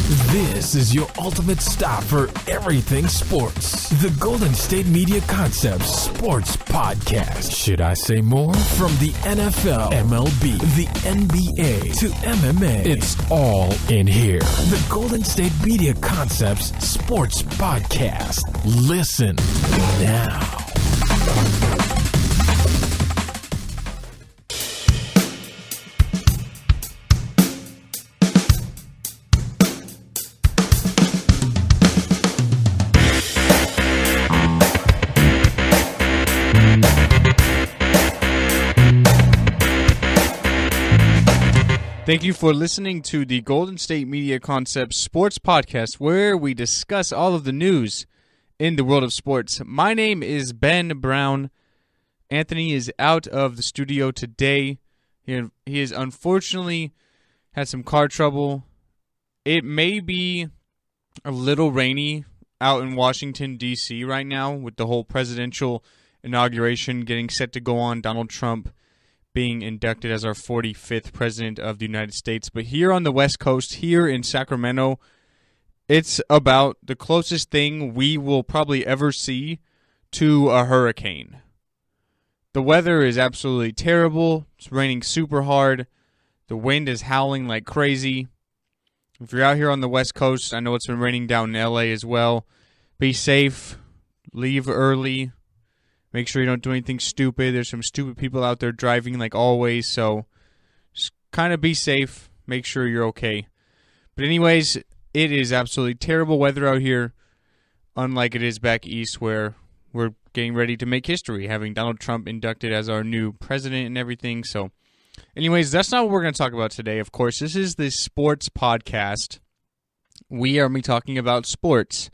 This is your ultimate stop for everything sports. The Golden State Media Concepts Sports Podcast. Should I say more? From the NFL, MLB, the NBA to MMA, it's all in here. The Golden State Media Concepts Sports Podcast. Listen now. Thank you for listening to the Golden State Media Concepts Sports Podcast, where we discuss all of the news in the world of sports. My name is Ben Brown. Anthony is out of the studio today. He has unfortunately had some car trouble. It may be a little rainy out in Washington, D.C. right now with the whole presidential inauguration getting set to go on, Donald Trump being inducted as our 45th president of the United States. But here on the West Coast, here in Sacramento, it's about the closest thing we will probably ever see to a hurricane. The weather is absolutely terrible. It's raining super hard. The wind is howling like crazy. If you're out here on the West Coast, I know it's been raining down in LA as well. Be safe. Leave early. Make sure you don't do anything stupid. There's some stupid people out there driving like always, so just kind of be safe. Make sure you're okay. But anyways, it is absolutely terrible weather out here, unlike it is back east where we're getting ready to make history, having Donald Trump inducted as our new president and everything. So anyways, that's not what we're going to talk about today. Of course, this is the sports podcast. We are talking about sports.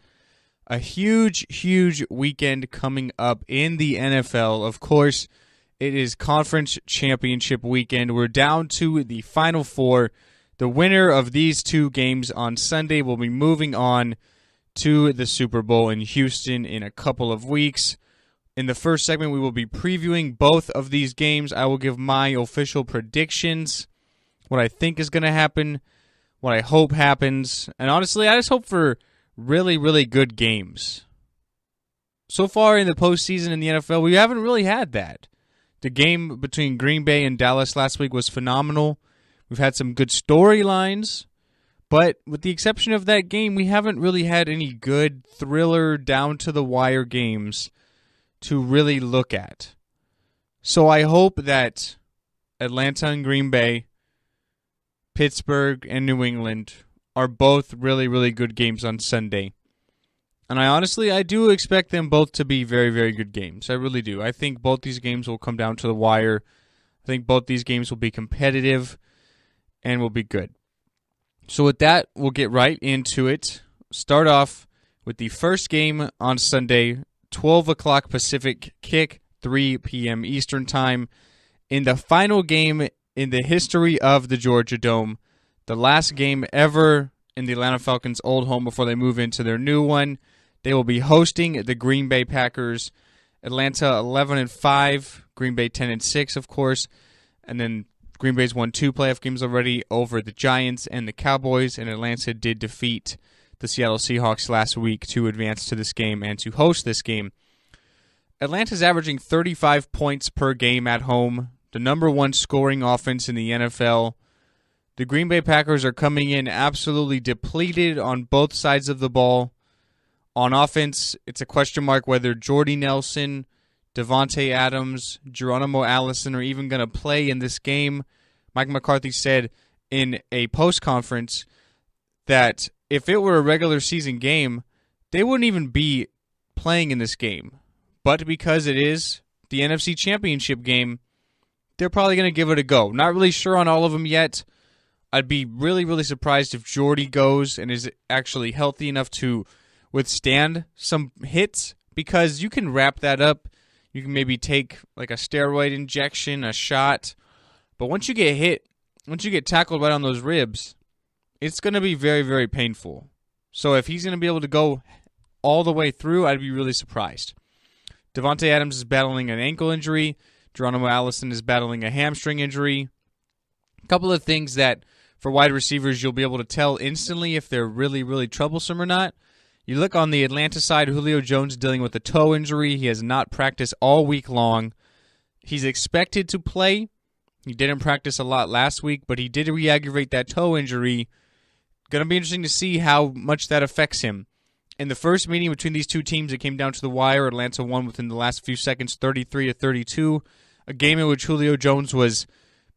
A huge, huge weekend coming up in the NFL. Of course, it is conference championship weekend. We're down to the Final Four. The winner of these two games on Sunday will be moving on to the Super Bowl in Houston in a couple of weeks. In the first segment, we will be previewing both of these games. I will give my official predictions, what I think is going to happen, what I hope happens. And honestly, I just hope for really, really good games. So far in the postseason in the NFL, we haven't really had that. The game between Green Bay and Dallas last week was phenomenal. We've had some good storylines, but with the exception of that game, we haven't really had any good thriller, down-to-the-wire games to really look at. So I hope that Atlanta and Green Bay, Pittsburgh and New England are both really, really good games on Sunday. And I do expect them both to be very, very good games. I really do. I think both these games will come down to the wire. I think both these games will be competitive and will be good. So with that, we'll get right into it. Start off with the first game on Sunday, 12 o'clock Pacific kick, 3 p.m. Eastern Time. In the final game in the history of the Georgia Dome, the last game ever in the Atlanta Falcons' old home before they move into their new one. They will be hosting the Green Bay Packers. Atlanta 11-5, Green Bay 10-6, of course. And then Green Bay's won 2 playoff games already over the Giants and the Cowboys, and Atlanta did defeat the Seattle Seahawks last week to advance to this game and to host this game. Atlanta's averaging 35 points per game at home, the number 1 scoring offense in the NFL. The Green Bay Packers are coming in absolutely depleted on both sides of the ball. On offense, it's a question mark whether Jordy Nelson, Devontae Adams, Geronimo Allison are even going to play in this game. Mike McCarthy said in a post-conference that if it were a regular season game, they wouldn't even be playing in this game. But because it is the NFC Championship game, they're probably going to give it a go. Not really sure on all of them yet. I'd be really, really surprised if Jordy goes and is actually healthy enough to withstand some hits, because you can wrap that up. You can maybe take like a steroid injection, a shot. But once you get hit, once you get tackled right on those ribs, it's going to be very, very painful. So if he's going to be able to go all the way through, I'd be really surprised. Devontae Adams is battling an ankle injury. Geronimo Allison is battling a hamstring injury. A couple of things that for wide receivers, you'll be able to tell instantly if they're really, really troublesome or not. You look on the Atlanta side, Julio Jones dealing with a toe injury. He has not practiced all week long. He's expected to play. He didn't practice a lot last week, but he did re-aggravate that toe injury. Going to be interesting to see how much that affects him. In the first meeting between these two teams, it came down to the wire. Atlanta won within the last few seconds, 33-32. A game in which Julio Jones was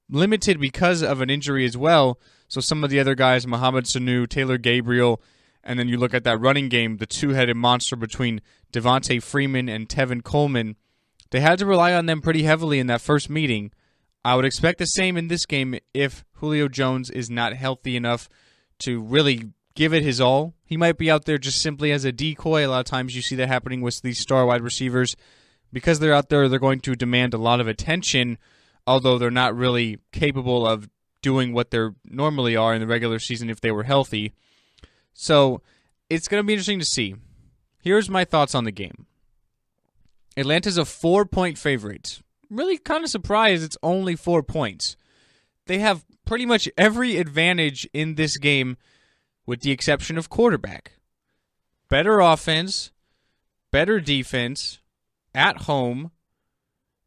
limited because of an injury as well. So some of the other guys, Mohamed Sanu, Taylor Gabriel, and then you look at that running game, the two-headed monster between Devontae Freeman and Tevin Coleman. They had to rely on them pretty heavily in that first meeting. I would expect the same in this game if Julio Jones is not healthy enough to really give it his all. He might be out there just simply as a decoy. A lot of times you see that happening with these star wide receivers. Because they're out there, they're going to demand a lot of attention, although they're not really capable of doing what they normally are in the regular season if they were healthy. So it's going to be interesting to see. Here's my thoughts on the game. Atlanta's a 4-point favorite. Really kind of surprised it's only 4 points. They have pretty much every advantage in this game with the exception of quarterback. Better offense, better defense, at home,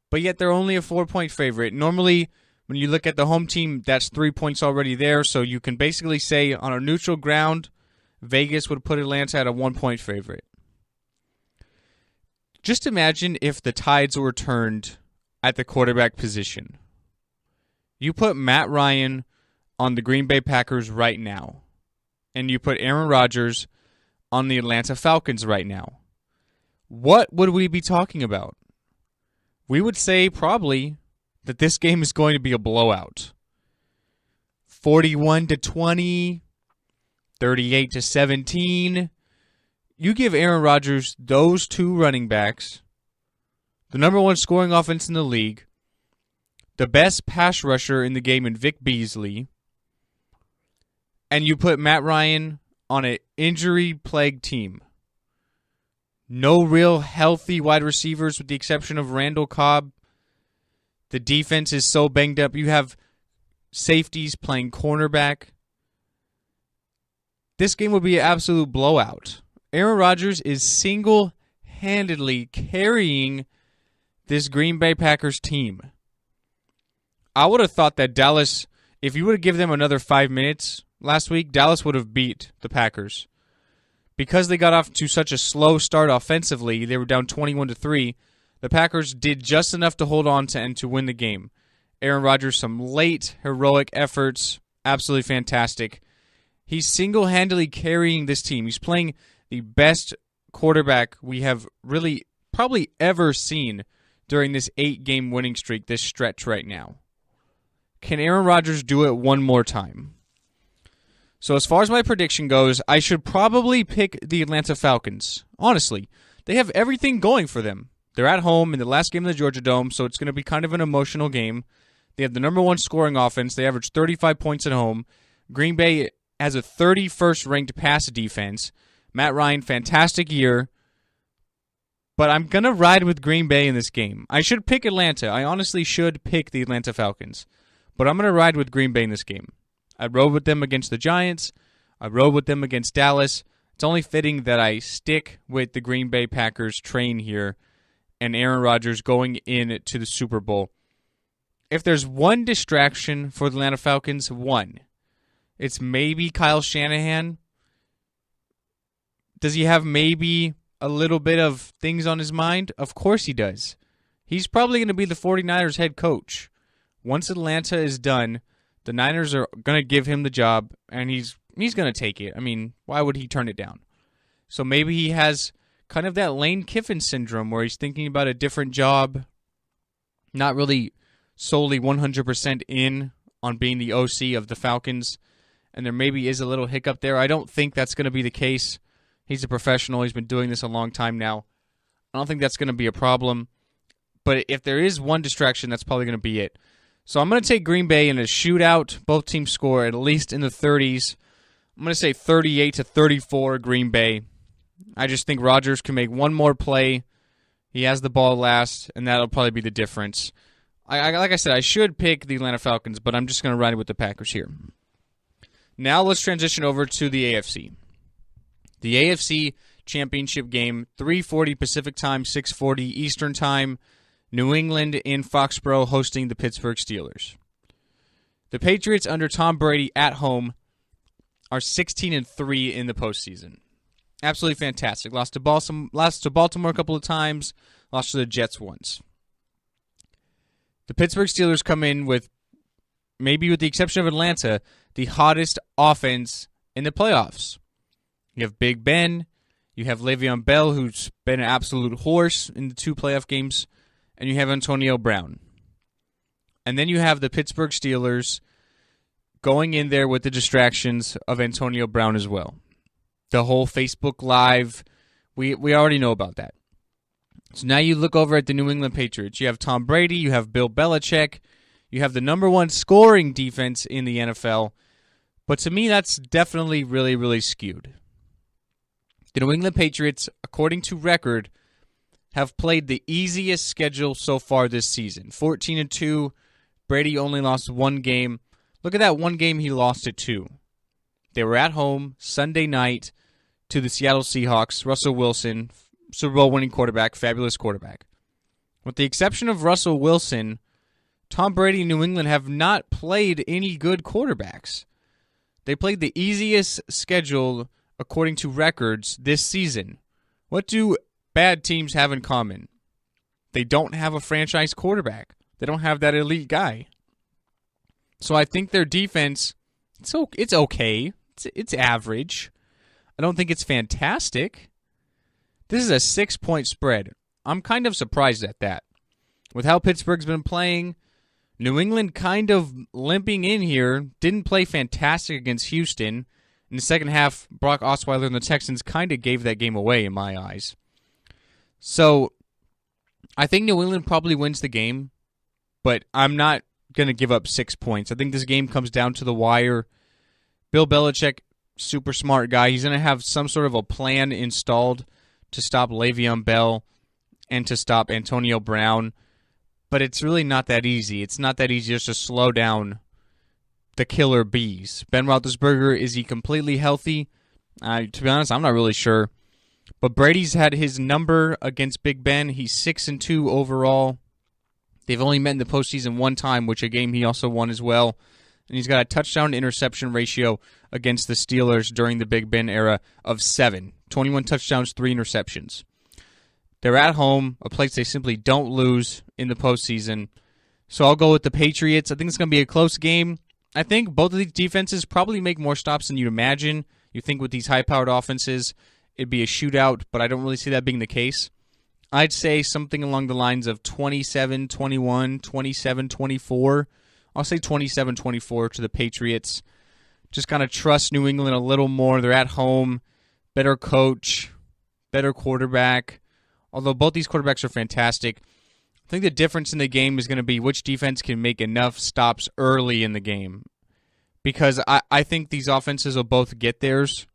but yet they're only a 4-point favorite. Normally, when you look at the home team, that's 3 points already there, so you can basically say on a neutral ground, Vegas would put Atlanta at a 1-point favorite. Just imagine if the tides were turned at the quarterback position. You put Matt Ryan on the Green Bay Packers right now, and you put Aaron Rodgers on the Atlanta Falcons right now. What would we be talking about? We would say probably that this game is going to be a blowout. 41-20, 38-17. You give Aaron Rodgers those two running backs, the number one scoring offense in the league, the best pass rusher in the game in Vic Beasley, and you put Matt Ryan on an injury-plagued team. No real healthy wide receivers with the exception of Randall Cobb. The defense is so banged up. You have safeties playing cornerback. This game will be an absolute blowout. Aaron Rodgers is single-handedly carrying this Green Bay Packers team. I would have thought that Dallas, if you would have given them another 5 minutes last week, Dallas would have beat the Packers. Because they got off to such a slow start offensively, they were down 21-3. The Packers did just enough to hold on to and to win the game. Aaron Rodgers, some late heroic efforts, absolutely fantastic. He's single-handedly carrying this team. He's playing the best quarterback we have really probably ever seen during this 8-game winning streak, this stretch right now. Can Aaron Rodgers do it one more time? So as far as my prediction goes, I should probably pick the Atlanta Falcons. Honestly, they have everything going for them. They're at home in the last game of the Georgia Dome, so it's going to be kind of an emotional game. They have the number one scoring offense. They average 35 points at home. Green Bay has a 31st ranked pass defense. Matt Ryan, fantastic year. But I'm going to ride with Green Bay in this game. I should pick Atlanta. I honestly should pick the Atlanta Falcons. But I'm going to ride with Green Bay in this game. I rode with them against the Giants. I rode with them against Dallas. It's only fitting that I stick with the Green Bay Packers train here and Aaron Rodgers going into the Super Bowl. If there's one distraction for the Atlanta Falcons, one, it's maybe Kyle Shanahan. Does he have maybe a little bit of things on his mind? Of course he does. He's probably going to be the 49ers head coach. Once Atlanta is done, the Niners are going to give him the job, and he's going to take it. I mean, why would he turn it down? So maybe he has kind of that Lane Kiffin syndrome where he's thinking about a different job, not really solely 100% in on being the OC of the Falcons, and there maybe is a little hiccup there. I don't think that's going to be the case. He's a professional. He's been doing this a long time now. I don't think that's going to be a problem. But if there is one distraction, that's probably going to be it. So I'm going to take Green Bay in a shootout. Both teams score at least in the 30s. I'm going to say 38-34 Green Bay. I just think Rodgers can make one more play. He has the ball last, and that'll probably be the difference. Like I said, I should pick the Atlanta Falcons, but I'm just going to ride it with the Packers here. Now let's transition over to the AFC. The AFC Championship game, 3:40 Pacific Time, 6:40 Eastern Time. New England in Foxborough hosting the Pittsburgh Steelers. The Patriots under Tom Brady at home are 16-3 in the postseason. Absolutely fantastic. Lost to Baltimore a couple of times, lost to the Jets once. The Pittsburgh Steelers come in with, maybe with the exception of Atlanta, the hottest offense in the playoffs. You have Big Ben, you have Le'Veon Bell, who's been an absolute horse in the 2 playoff games, and you have Antonio Brown. And then you have the Pittsburgh Steelers going in there with the distractions of Antonio Brown as well. The whole Facebook Live, we already know about that. So now you look over at the New England Patriots. You have Tom Brady, you have Bill Belichick, you have the number 1 scoring defense in the NFL. But to me, that's definitely really, really skewed. The New England Patriots, according to record, have played the easiest schedule so far this season. 14-2. Brady only lost 1 game. Look at that 1 game he lost it to. They were at home Sunday night to the Seattle Seahawks. Russell Wilson, Super Bowl winning quarterback, fabulous quarterback. With the exception of Russell Wilson, Tom Brady and New England have not played any good quarterbacks. They played the easiest schedule according to records this season. What do bad teams have in common? They don't have a franchise quarterback. They don't have that elite guy. So I think their defense, it's okay. It's average. I don't think it's fantastic. This is a 6-point spread. I'm kind of surprised at that. With how Pittsburgh's been playing, New England kind of limping in here, didn't play fantastic against Houston. In the second half, Brock Osweiler and the Texans kind of gave that game away in my eyes. So I think New England probably wins the game, but I'm not going to give up 6 points. I think this game comes down to the wire. Bill Belichick, super smart guy. He's going to have some sort of a plan installed to stop Le'Veon Bell and to stop Antonio Brown, but it's really not that easy. It's not that easy just to slow down the killer bees. Ben Roethlisberger, is he completely healthy? To be honest, I'm not really sure. But Brady's had his number against Big Ben. He's 6-2 overall. They've only met in the postseason 1 time, which a game he also won as well. And he's got a touchdown-to-interception ratio against the Steelers during the Big Ben era of 7. 21 touchdowns, 3 interceptions. They're at home, a place they simply don't lose in the postseason. So I'll go with the Patriots. I think it's going to be a close game. I think both of these defenses probably make more stops than you'd imagine. You think with these high-powered offenses, it'd be a shootout, but I don't really see that being the case. I'd say something along the lines of 27-21, 27-24. I'll say 27-24 to the Patriots. Just kind of trust New England a little more. They're at home, better coach, better quarterback. Although both these quarterbacks are fantastic, I think the difference in the game is going to be which defense can make enough stops early in the game. Because I think these offenses will both get theirs.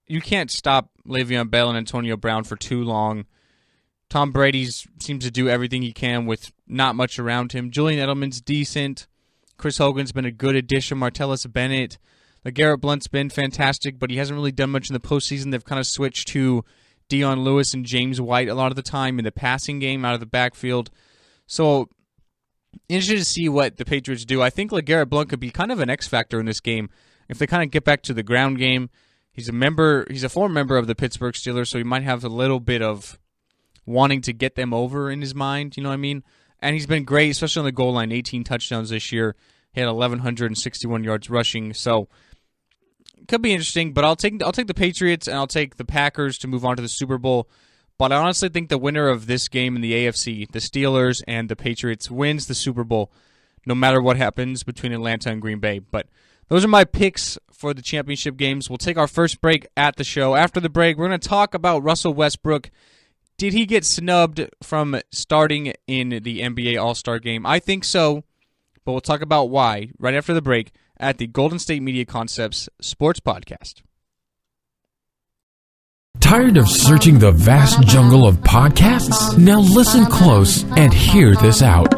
You can't stop Le'Veon Bell and Antonio Brown for too long. Tom Brady seems to do everything he can with not much around him. Julian Edelman's decent. Chris Hogan's been a good addition. Martellus Bennett. LeGarrette Blount's been fantastic, but he hasn't really done much in the postseason. They've kind of switched to Dion Lewis and James White a lot of the time in the passing game out of the backfield. So, interested to see what the Patriots do. I think LeGarrette Blount could be kind of an X factor in this game if they kind of get back to the ground game. He's a former member of the Pittsburgh Steelers, so he might have a little bit of wanting to get them over in his mind, you know what I mean? And he's been great, especially on the goal line, 18 touchdowns this year. He had 1,161 yards rushing, so it could be interesting, but I'll take the Patriots and I'll take the Packers to move on to the Super Bowl. But I honestly think the winner of this game in the AFC, the Steelers and the Patriots, wins the Super Bowl no matter what happens between Atlanta and Green Bay. But those are my picks for the championship games. We'll take our first break at the show. After the break, we're going to talk about Russell Westbrook. Did he get snubbed from starting in the NBA All-Star game? I think so, but we'll talk about why right after the break at the Golden State Media Concepts Sports Podcast. Tired of searching the vast jungle of podcasts? Now listen close and hear this out.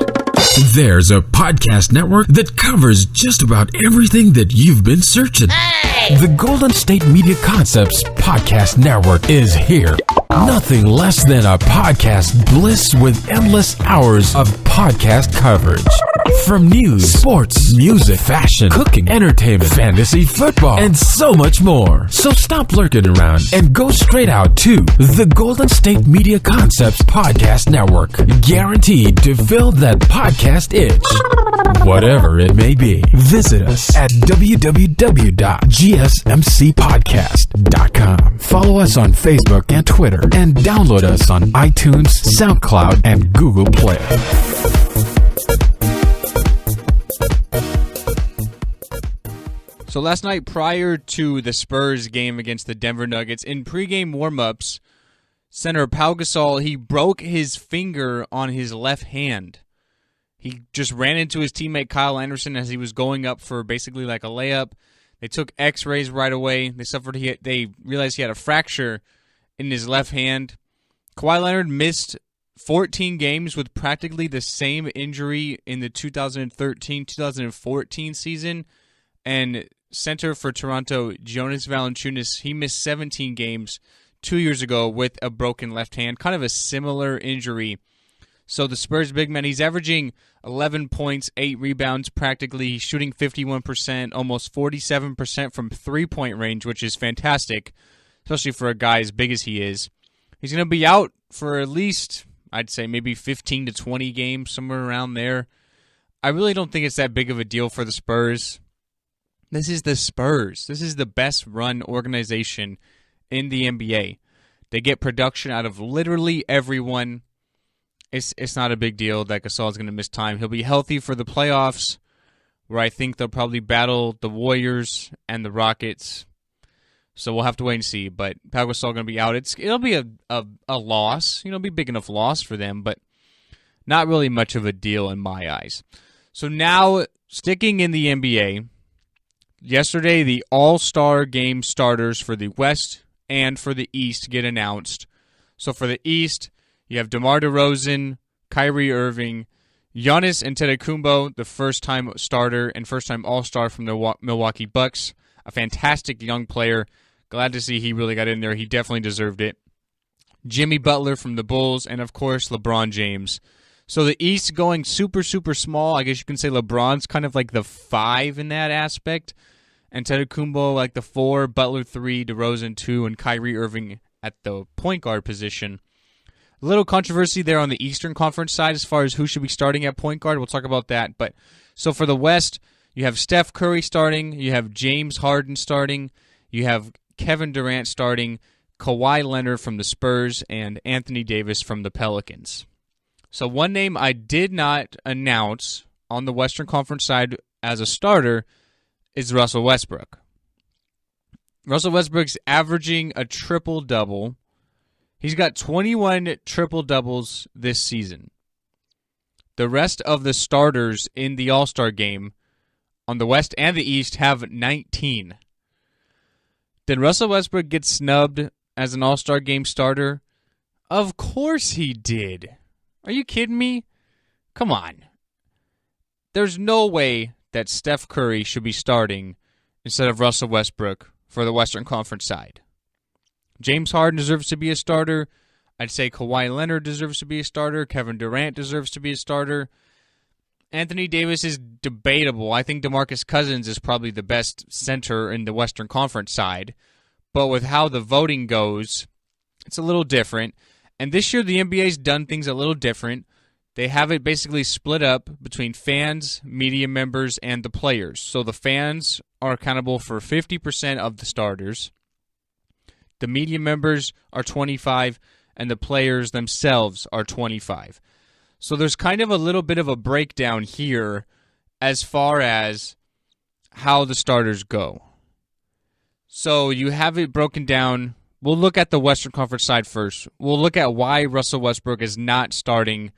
There's a podcast network that covers just about everything that you've been searching. Hey! The Golden State Media Concepts Podcast Network is here. Nothing less than a podcast bliss with endless hours of podcast coverage. From news, sports, music, fashion, cooking, entertainment, fantasy, football, and so much more. So stop lurking around and go straight out to the Golden State Media Concepts Podcast Network. Guaranteed to fill that podcast itch. Whatever it may be. Visit us at www.gsmcpodcast.com. Follow us on Facebook and Twitter, and download us on iTunes, SoundCloud, and Google Play. So last night, prior to the Spurs game against the Denver Nuggets, in pregame warmups, center Pau Gasol, he broke his finger on his left hand. He just ran into his teammate Kyle Anderson as he was going up for basically like a layup. They took X-rays right away. They realized he had a fracture in his left hand. Kawhi Leonard missed 14 games with practically the same injury in the 2013-2014 season. And center for Toronto, Jonas Valanciunas, he missed 17 games 2 years ago with a broken left hand, kind of a similar injury. So the Spurs big man, he's averaging 11 points, 8 rebounds practically. He's shooting 51%, almost 47% from three-point range, which is fantastic, especially for a guy as big as he is. He's going to be out for at least, I'd say, maybe 15 to 20 games, somewhere around there. I really don't think it's that big of a deal for the Spurs. This is the Spurs. This is the best run organization in the NBA. They get production out of literally everyone. It's not a big deal that Gasol is going to miss time. He'll be healthy for the playoffs, where I think they'll probably battle the Warriors and the Rockets. So we'll have to wait and see. But Pau Gasol going to be out. It'll be a loss. It'll be a big enough loss for them, but not really much of a deal in my eyes. So now, sticking in the NBA, yesterday the All-Star Game starters for the West and for the East get announced. So for the East, you have DeMar DeRozan, Kyrie Irving, Giannis Antetokounmpo, the first-time starter and first-time All-Star from the Milwaukee Bucks. A fantastic young player. Glad to see he really got in there. He definitely deserved it. Jimmy Butler from the Bulls, and of course LeBron James. So the East going super, super small. I guess you can say LeBron's kind of like the 5 in that aspect. Antetokounmpo like the 4, Butler 3, DeRozan 2, and Kyrie Irving at the point guard position. A little controversy there on the Eastern Conference side as far as who should be starting at point guard. We'll talk about that. But so for the West, you have Steph Curry starting, you have James Harden starting, you have Kevin Durant starting, Kawhi Leonard from the Spurs, and Anthony Davis from the Pelicans. So one name I did not announce on the Western Conference side as a starter is Russell Westbrook. Russell Westbrook's averaging a triple-double. He's got 21 triple-doubles this season. The rest of the starters in the All-Star game on the West and the East have 19. Did Russell Westbrook get snubbed as an All-Star game starter? Of course he did. Are you kidding me? Come on. There's no way that Steph Curry should be starting instead of Russell Westbrook for the Western Conference side. James Harden deserves to be a starter. I'd say Kawhi Leonard deserves to be a starter. Kevin Durant deserves to be a starter. Anthony Davis is debatable. I think DeMarcus Cousins is probably the best center in the Western Conference side. But with how the voting goes, it's a little different. And this year the NBA's done things a little different. They have it basically split up between fans, media members, and the players. So the fans are accountable for 50% of the starters. The media members are 25%, and the players themselves are 25%. So there's kind of a little bit of a breakdown here as far as how the starters go. So you have it broken down. We'll look at the Western Conference side first. We'll look at why Russell Westbrook is not starting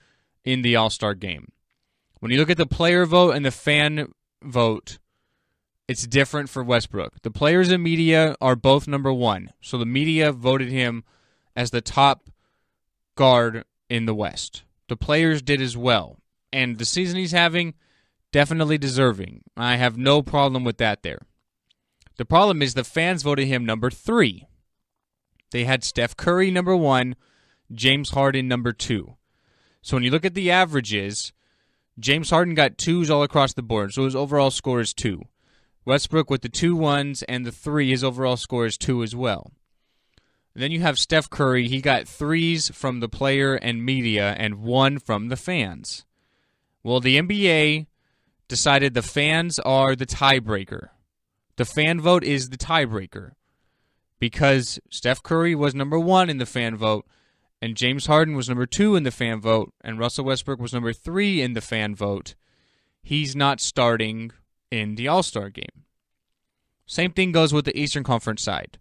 in the All-Star game. When you look at the player vote and the fan vote, it's different for Westbrook. The players and media are both number 1. So the media voted him as the top guard in the West. The players did as well. And the season he's having, definitely deserving. I have no problem with that there. The problem is the fans voted him number 3. They had Steph Curry number 1, James Harden number 2. So when you look at the averages, James Harden got 2s all across the board, so his overall score is 2. Westbrook with the 2 1s and the 3, his overall score is 2 as well. And then you have Steph Curry, he got 3s from the player and media and 1 from the fans. Well, the NBA decided the fans are the tiebreaker. The fan vote is the tiebreaker because Steph Curry was number 1 in the fan vote, and James Harden was number 2 in the fan vote, and Russell Westbrook was number 3 in the fan vote. He's not starting in the All-Star game. Same thing goes with the Eastern Conference side.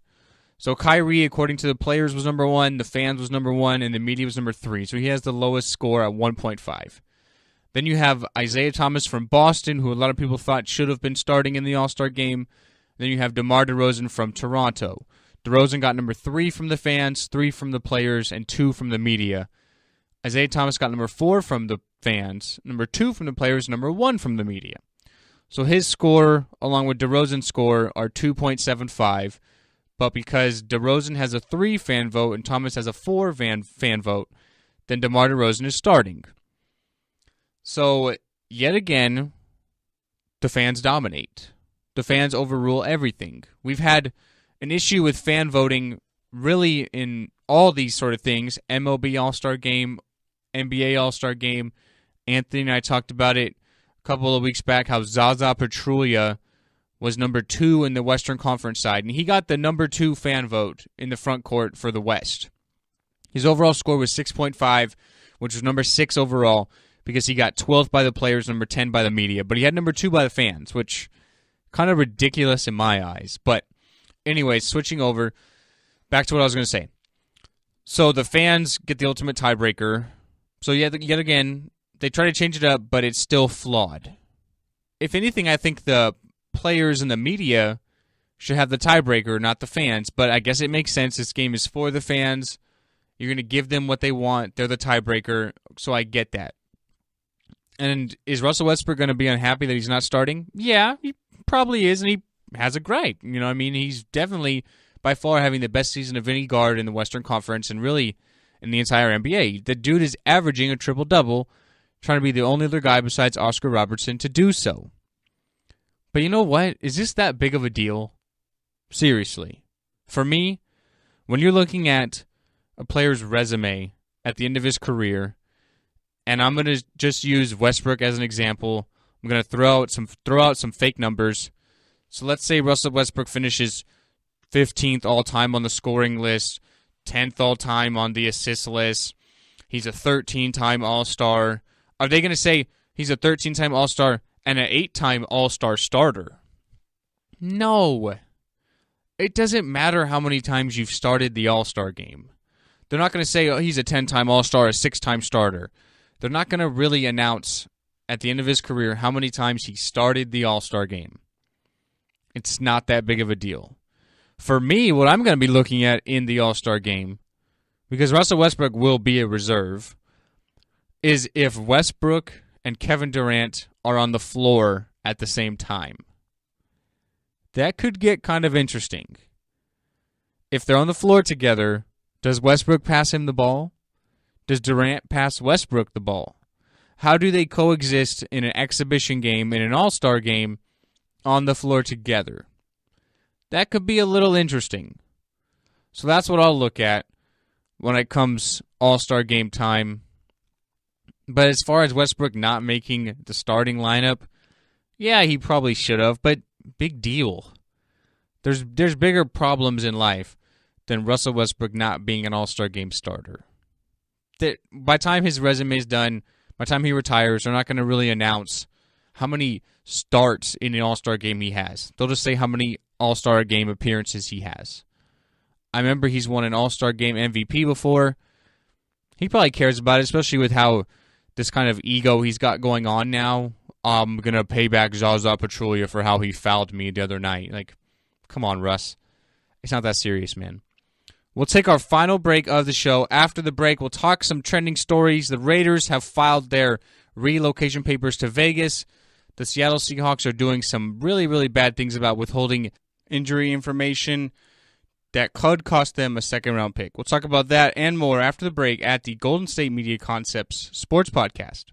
So Kyrie, according to the players, was number 1, the fans was number 1, and the media was number 3. So he has the lowest score at 1.5. Then you have Isaiah Thomas from Boston, who a lot of people thought should have been starting in the All-Star game. Then you have DeMar DeRozan from Toronto. DeRozan got number 3 from the fans, 3 from the players, and 2 from the media. Isaiah Thomas got number 4 from the fans, number 2 from the players, number 1 from the media. So his score, along with DeRozan's score, are 2.75. But because DeRozan has a 3 fan vote and Thomas has a 4 fan vote, then DeMar DeRozan is starting. So, yet again, the fans dominate. The fans overrule everything. We've had an issue with fan voting really in all these sort of things. MLB All-Star Game, NBA All-Star Game. Anthony and I talked about it a couple of weeks back, how Zaza Pachulia was number 2 in the Western Conference side, and he got the number 2 fan vote in the front court for the West. His overall score was 6.5, which was number 6 overall, because he got 12th by the players, number 10 by the media. But he had number 2 by the fans, which kind of ridiculous in my eyes. But anyways, switching over, back to what I was going to say. So the fans get the ultimate tiebreaker. So yet again, they try to change it up, but it's still flawed. If anything, I think the players and the media should have the tiebreaker, not the fans. But I guess it makes sense. This game is for the fans. You're going to give them what they want. They're the tiebreaker, so I get that. And is Russell Westbrook going to be unhappy that he's not starting? Yeah, he probably is, and he has a gripe. You know, I mean, he's definitely by far having the best season of any guard in the Western Conference and really in the entire NBA. The dude is averaging a triple-double, trying to be the only other guy besides Oscar Robertson to do so. But you know what? Is this that big of a deal? Seriously. For me, when you're looking at a player's resume at the end of his career, and I'm going to just use Westbrook as an example. I'm going to throw out some fake numbers. So let's say Russell Westbrook finishes 15th all-time on the scoring list, 10th all-time on the assist list. He's a 13-time All-Star. Are they going to say he's a 13-time All-Star and an 8-time All-Star starter? No. It doesn't matter how many times you've started the All-Star game. They're not going to say, oh, he's a 10-time All-Star, a 6-time starter. They're not going to really announce at the end of his career how many times he started the All-Star game. It's not that big of a deal. For me, what I'm going to be looking at in the All-Star game, because Russell Westbrook will be a reserve, is if Westbrook and Kevin Durant are on the floor at the same time. That could get kind of interesting. If they're on the floor together, does Westbrook pass him the ball? Does Durant pass Westbrook the ball? How do they coexist in an exhibition game, in an all-star game, on the floor together? That could be a little interesting. So that's what I'll look at when it comes all-star game time. But as far as Westbrook not making the starting lineup, yeah, he probably should have, but big deal. There's bigger problems in life than Russell Westbrook not being an all-star game starter. By the time his resume is done, by the time he retires, they're not going to really announce how many starts in an all-star game he has. They'll just say how many all-star game appearances he has. I remember he's won an all-star game MVP before. He probably cares about it, especially with how this kind of ego he's got going on now. I'm going to pay back Zaza Pachulia for how he fouled me the other night. Like, come on, Russ. It's not that serious, man. We'll take our final break of the show. After the break, we'll talk some trending stories. The Raiders have filed their relocation papers to Vegas. The Seattle Seahawks are doing some really, really bad things about withholding injury information that could cost them a second-round pick. We'll talk about that and more after the break at the Golden State Media Concepts Sports Podcast.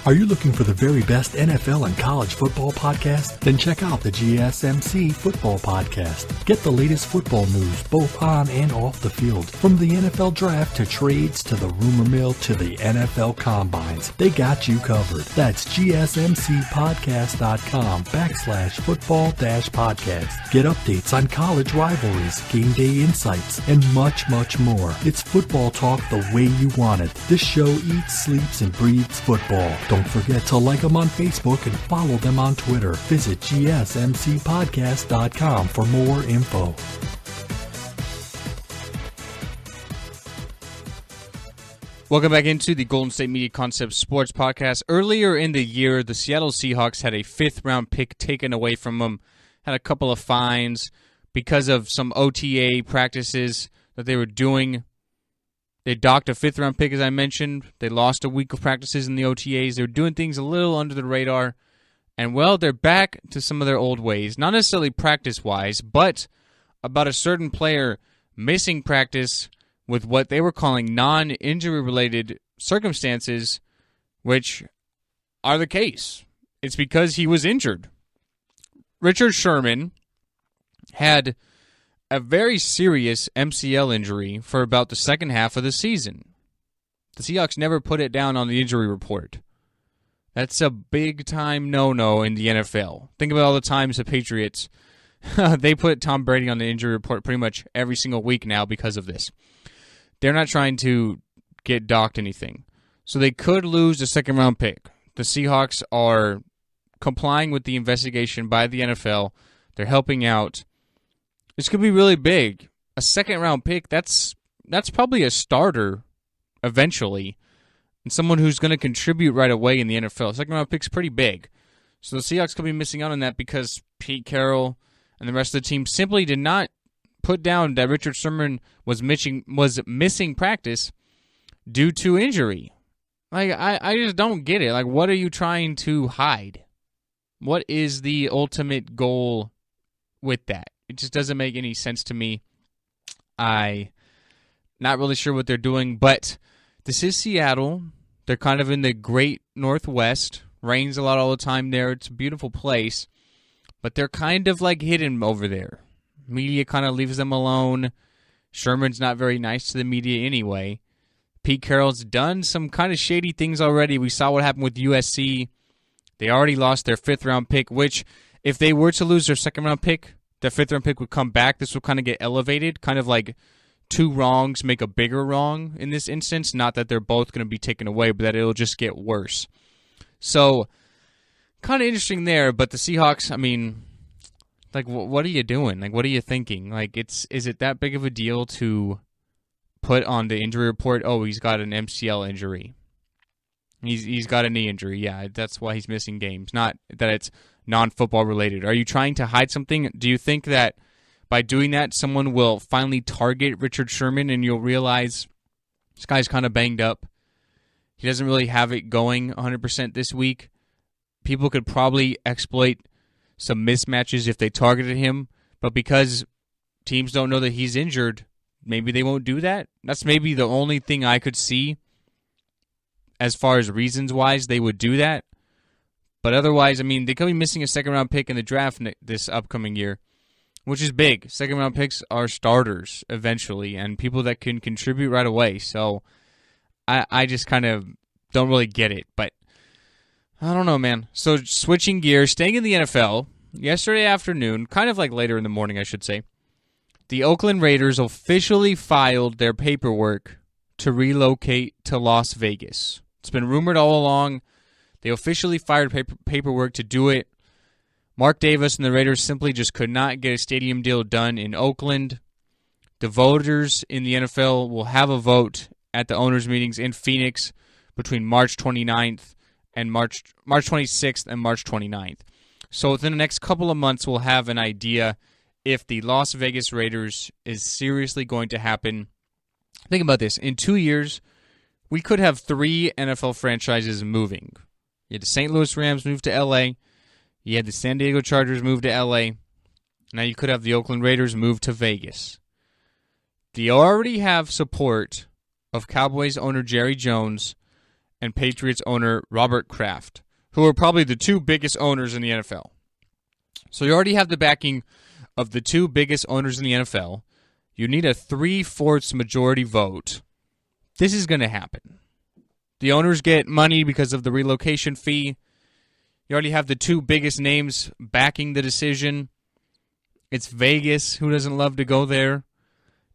Are you looking for the very best NFL and college football podcast? Then check out the GSMC Football Podcast. Get the latest football news both on and off the field. From the NFL Draft to trades to the rumor mill to the NFL Combines, they got you covered. That's GSMCpodcast.com/football-podcast. Get updates on college rivalries, game day insights, and much, much more. It's football talk the way you want it. This show eats, sleeps, and breathes football. Don't forget to like them on Facebook and follow them on Twitter. Visit GSMCpodcast.com for more info. Welcome back into the Golden State Media Concepts Sports Podcast. Earlier in the year, the Seattle Seahawks had a fifth-round pick taken away from them, had a couple of fines because of some OTA practices that they were doing. They docked a fifth-round pick, as I mentioned. They lost a week of practices in the OTAs. They're doing things a little under the radar. And, well, they're back to some of their old ways. Not necessarily practice-wise, but about a certain player missing practice with what they were calling non-injury-related circumstances, which are the case. It's because he was injured. Richard Sherman had a very serious MCL injury for about the second half of the season. The Seahawks never put it down on the injury report. That's a big-time no-no in the NFL. Think about all the times the Patriots, they put Tom Brady on the injury report pretty much every single week now because of this. They're not trying to get docked anything. So they could lose a second-round pick. The Seahawks are complying with the investigation by the NFL. They're helping out. This could be really big. A second-round pick, that's probably a starter eventually, and someone who's going to contribute right away in the NFL. Second-round pick's pretty big. So the Seahawks could be missing out on that because Pete Carroll and the rest of the team simply did not put down that Richard Sherman was missing practice due to injury. Like, I just don't get it. Like, what are you trying to hide? What is the ultimate goal with that? It just doesn't make any sense to me. I'm not really sure what they're doing, but this is Seattle. They're kind of in the great Northwest. Rains a lot all the time there. It's a beautiful place, but they're kind of like hidden over there. Media kind of leaves them alone. Sherman's not very nice to the media anyway. Pete Carroll's done some kind of shady things already. We saw what happened with USC. They already lost their fifth-round pick, which if they were to lose their second-round pick, the fifth-round pick would come back. This will kind of get elevated, kind of like two wrongs make a bigger wrong in this instance. Not that they're both going to be taken away, but that it'll just get worse. So, kind of interesting there, but the Seahawks, I mean, like, what are you doing? Like, what are you thinking? Like, is it that big of a deal to put on the injury report, oh, he's got an MCL injury. He's got a knee injury. Yeah, that's why he's missing games. Not that it's non-football related. Are you trying to hide something? Do you think that by doing that, someone will finally target Richard Sherman and you'll realize this guy's kind of banged up? He doesn't really have it going 100% this week. People could probably exploit some mismatches if they targeted him, but because teams don't know that he's injured, maybe they won't do that. That's maybe the only thing I could see as far as reasons-wise they would do that. But otherwise, I mean, they could be missing a second-round pick in the draft this upcoming year, which is big. Second-round picks are starters eventually and people that can contribute right away. So I just kind of don't really get it. But I don't know, man. So switching gears, staying in the NFL, yesterday afternoon, kind of like later in the morning, I should say, the Oakland Raiders officially filed their paperwork to relocate to Las Vegas. It's been rumored all along. They officially filed paperwork to do it. Mark Davis and the Raiders simply just could not get a stadium deal done in Oakland. The voters in the NFL will have a vote at the owners' meetings in Phoenix between March 29th and March 26th and March 29th. So within the next couple of months, we'll have an idea if the Las Vegas Raiders is seriously going to happen. Think about this. In 2 years, we could have 3 NFL franchises moving. You had the St. Louis Rams move to L.A., you had the San Diego Chargers move to L.A., now you could have the Oakland Raiders move to Vegas. They already have support of Cowboys owner Jerry Jones and Patriots owner Robert Kraft, who are probably the 2 biggest owners in the NFL. So you already have the backing of the 2 biggest owners in the NFL. You need a 3/4 majority vote. This is going to happen. The owners get money because of the relocation fee. You already have the 2 biggest names backing the decision. It's Vegas. Who doesn't love to go there?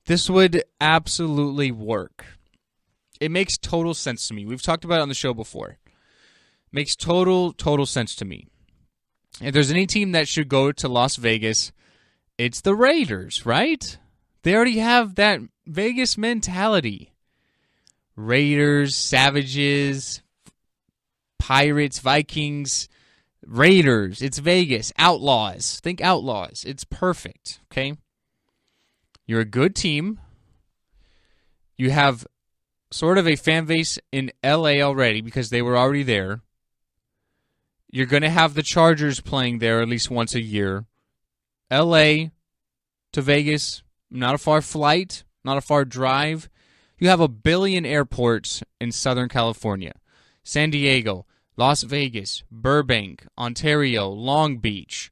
This would absolutely work. It makes total sense to me. We've talked about it on the show before. Makes total sense to me. If there's any team that should go to Las Vegas, it's the Raiders, right? They already have that Vegas mentality. Raiders, Savages, Pirates, Vikings, Raiders. It's Vegas. Outlaws. Think Outlaws. It's perfect, okay? You're a good team. You have sort of a fan base in LA already because they were already there. You're going to have the Chargers playing there at least once a year. LA to Vegas, not a far flight, not a far drive. You have 1 billion airports in Southern California. San Diego, Las Vegas, Burbank, Ontario, Long Beach.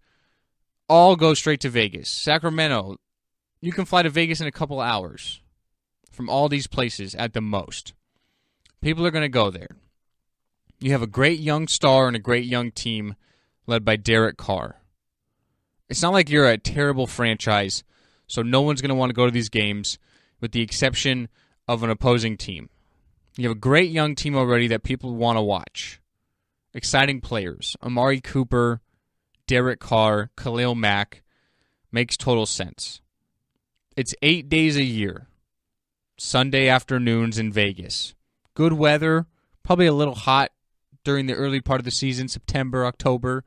All go straight to Vegas. Sacramento, you can fly to Vegas in a couple hours from all these places at the most. People are going to go there. You have a great young star and a great young team led by Derek Carr. It's not like you're a terrible franchise, so no one's going to want to go to these games with the exception of an opposing team. You have a great young team already that people want to watch. Exciting players. Amari Cooper, Derek Carr, Khalil Mack. Makes total sense. It's 8 days a year. Sunday afternoons in Vegas. Good weather. Probably a little hot during the early part of the season, September, October.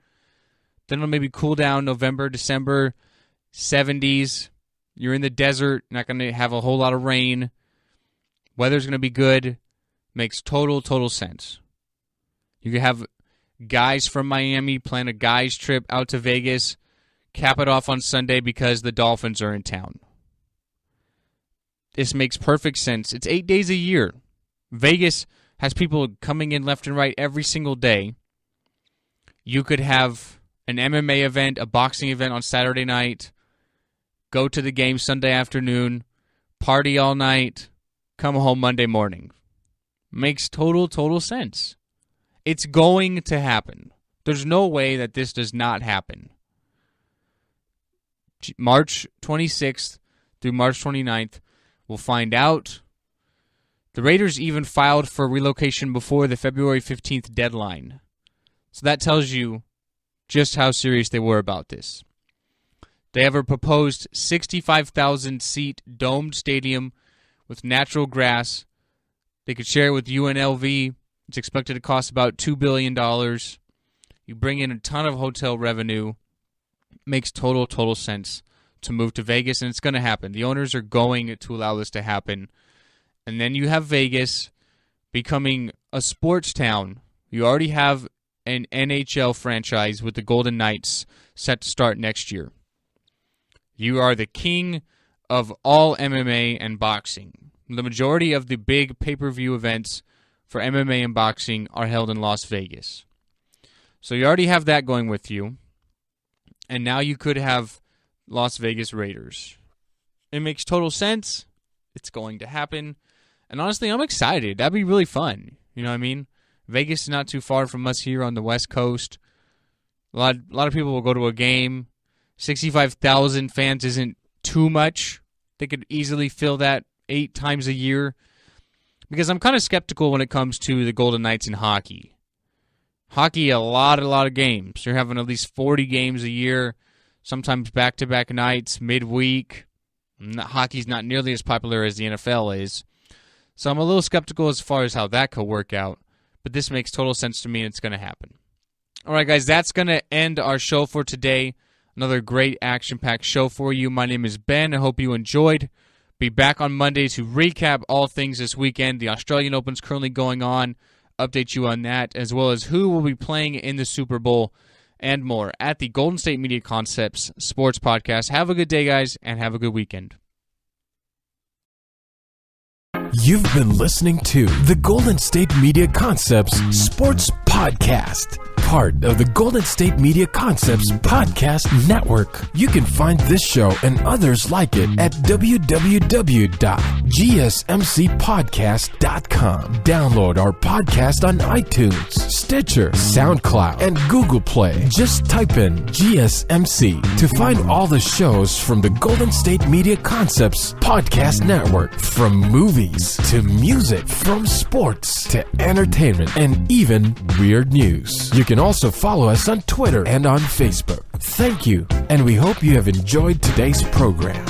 Then it'll maybe cool down November, December, 70s. You're in the desert, not going to have a whole lot of rain. Weather's going to be good. Makes total sense. You can have guys from Miami plan a guys trip out to Vegas, cap it off on Sunday because the Dolphins are in town. This makes perfect sense. It's 8 days a year. Vegas has people coming in left and right every single day. You could have an MMA event, a boxing event on Saturday night, go to the game Sunday afternoon, party all night, come home Monday morning. Makes total sense. It's going to happen. There's no way that this does not happen. March 26th through March 29th, we'll find out. The Raiders even filed for relocation before the February 15th deadline. So that tells you just how serious they were about this. They have a proposed 65,000-seat domed stadium with natural grass. They could share it with UNLV. It's expected to cost about $2 billion. You bring in a ton of hotel revenue. Makes total sense to move to Vegas, and it's going to happen. The owners are going to allow this to happen. And then you have Vegas becoming a sports town. You already have an NHL franchise with the Golden Knights set to start next year. You are the king of all MMA and boxing. The majority of the big pay-per-view events for MMA and boxing are held in Las Vegas. So you already have that going with you. And now you could have Las Vegas Raiders. It makes total sense. It's going to happen. And honestly, I'm excited. That'd be really fun. You know what I mean? Vegas is not too far from us here on the West Coast. A lot of people will go to a game. 65,000 fans isn't too much. They could easily fill that 8 times a year. Because I'm kind of skeptical when it comes to the Golden Knights in hockey. Hockey, a lot of games. You're having at least 40 games a year, sometimes back-to-back nights, midweek. Hockey's not nearly as popular as the NFL is. So I'm a little skeptical as far as how that could work out. But this makes total sense to me, and it's going to happen. All right, guys, that's going to end our show for today. Another great action-packed show for you. My name is Ben. I hope you enjoyed. Be back on Monday to recap all things this weekend. The Australian Open's currently going on. Update you on that, as well as who will be playing in the Super Bowl and more at the Golden State Media Concepts Sports Podcast. Have a good day, guys, and have a good weekend. You've been listening to the Golden State Media Concepts Sports Podcast, part of the Golden State Media Concepts Podcast Network. You can find this show and others like it at www.gsmcpodcast.com. Download our podcast on iTunes, Stitcher, SoundCloud, and Google Play. Just type in GSMC to find all the shows from the Golden State Media Concepts Podcast Network, from movies to music, from sports to entertainment, and even weird news. You can also follow us on Twitter and on Facebook. Thank you, and we hope you have enjoyed today's program.